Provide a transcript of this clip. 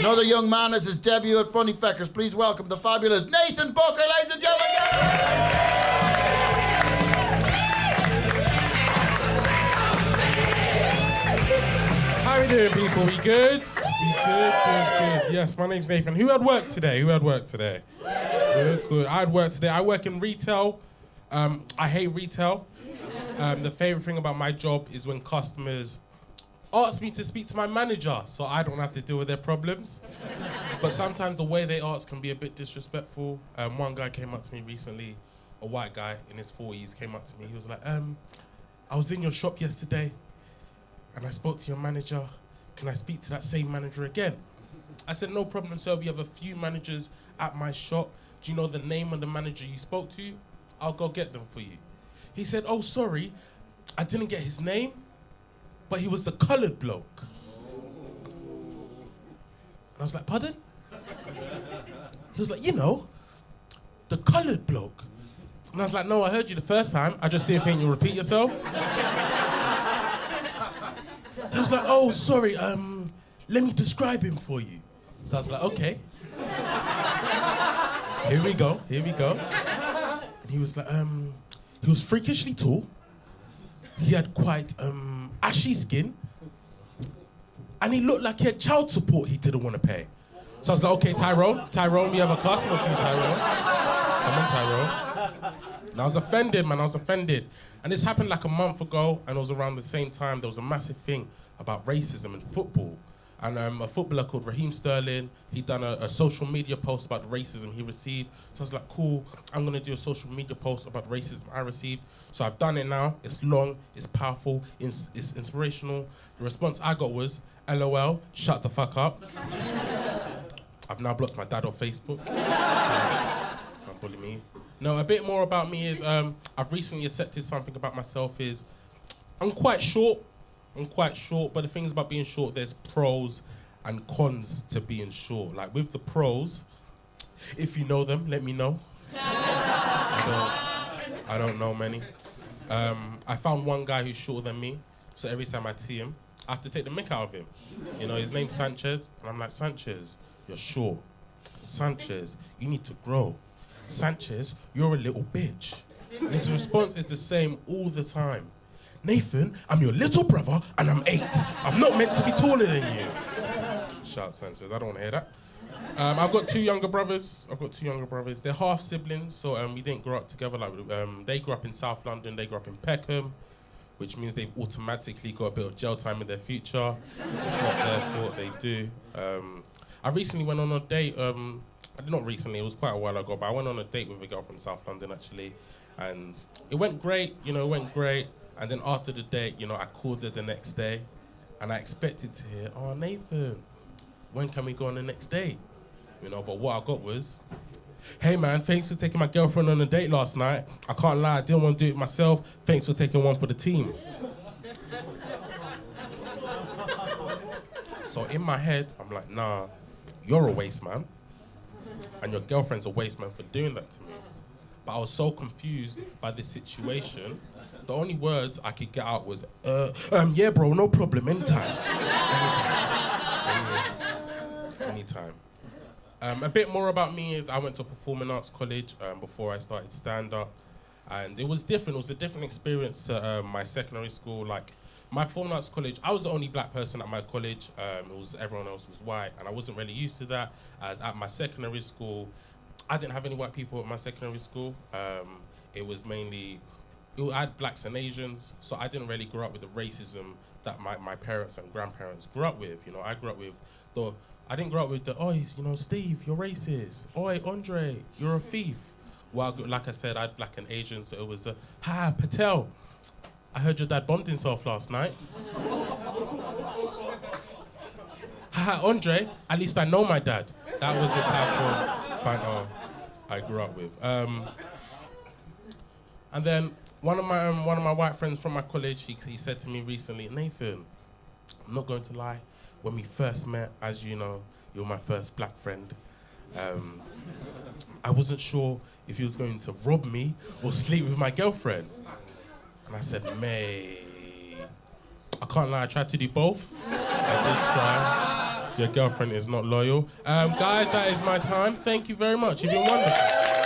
Another young man as his debut at Funny Feckers. Please welcome the fabulous Nathan Booker, ladies and gentlemen. How are we doing, people? We good? We good. Yes, my name's Nathan. Who had work today? Good. I had work today. I work in retail. I hate retail. The favourite thing about my job is when customers ask me to speak to my manager so I don't have to deal with their problems. But sometimes the way they ask can be a bit disrespectful. One guy came up to me recently, a white guy in his 40s came up to me. He was like, I was in your shop yesterday and I spoke to your manager. Can I speak to that same manager again? I said, no problem, sir. We have a few managers at my shop. Do you know the name of the manager you spoke to? I'll go get them for you. He said, oh, sorry, I didn't get his name, but he was the coloured bloke. And I was like, pardon? He was like, you know, the coloured bloke. And I was like, no, I heard you the first time. I just didn't think you'd repeat yourself. He was like, oh, sorry, let me describe him for you. So I was like, okay. Here we go. And he was like, he was freakishly tall. He had quite ashy skin. And he looked like he had child support he didn't want to pay. So I was like, okay, Tyrone, we have a customer for you, Tyrone. Come on, Tyrone. And I was offended, man, And this happened like a month ago, and it was around the same time there was a massive thing about racism in football. And a footballer called Raheem Sterling, he'd done a social media post about racism he received. So I was like, cool, I'm gonna do a social media post about racism I received. So I've done it now, it's long, it's powerful, it's inspirational. The response I got was, LOL, shut the fuck up. I've now blocked my dad off Facebook. Don't bully me. No, a bit more about me is, I've recently accepted something about myself is, I'm quite short, but the thing is about being short, there's pros and cons to being short. Like with the pros, if you know them, let me know. I don't know many. I found one guy who's shorter than me, so every time I see him, I have to take the mick out of him. You know, his name's Sanchez, and I'm like, Sanchez, you're short. Sanchez, you need to grow. Sanchez, you're a little bitch. And his response is the same all the time. Nathan, I'm your little brother and I'm 8. I'm not meant to be taller than you. Shut up, Sanchez, I don't want to hear that. I've got two younger brothers. They're half siblings, so we didn't grow up together. Like they grew up in South London, they grew up in Peckham, which means they've automatically got a bit of jail time in their future. It's not their fault, they do. I recently went on a date, not recently, it was quite a while ago, but I went on a date with a girl from South London, actually, and it went great, And then after the date, I called her the next day, and I expected to hear, oh, Nathan, when can we go on the next date? But what I got was, hey man, thanks for taking my girlfriend on a date last night. I can't lie, I didn't want to do it myself. Thanks for taking one for the team. So in my head, I'm like, nah, you're a waste man, and your girlfriend's a waste man for doing that to me. But I was so confused by this situation. The only words I could get out was, yeah, bro, no problem, anytime. Anytime. A bit more about me is I went to performing arts college before I started stand-up, and it was different. It was a different experience to my secondary school. Like, my performing arts college, I was the only black person at my college. Everyone else was white, and I wasn't really used to that. As at my secondary school, I didn't have any white people at my secondary school. It was mainly, I had blacks and Asians, so I didn't really grow up with the racism that my parents and grandparents grew up with. I grew up with I didn't grow up with the, oi, Steve, you're racist. Oi, Andre, you're a thief. Well, like I said, I had black and Asian, so it was, ha, Patel, I heard your dad bombed himself last night. Ha, Andre, at least I know my dad. That was the type of banter I grew up with. And then one of my white friends from my college, he said to me recently, Nathan, I'm not going to lie, when we first met, as you know, you're my first black friend. I wasn't sure if he was going to rob me or sleep with my girlfriend. And I said, mate, I can't lie, I tried to do both. I did try. your girlfriend is not loyal. Guys, that is my time. Thank you very much. You've been wonderful.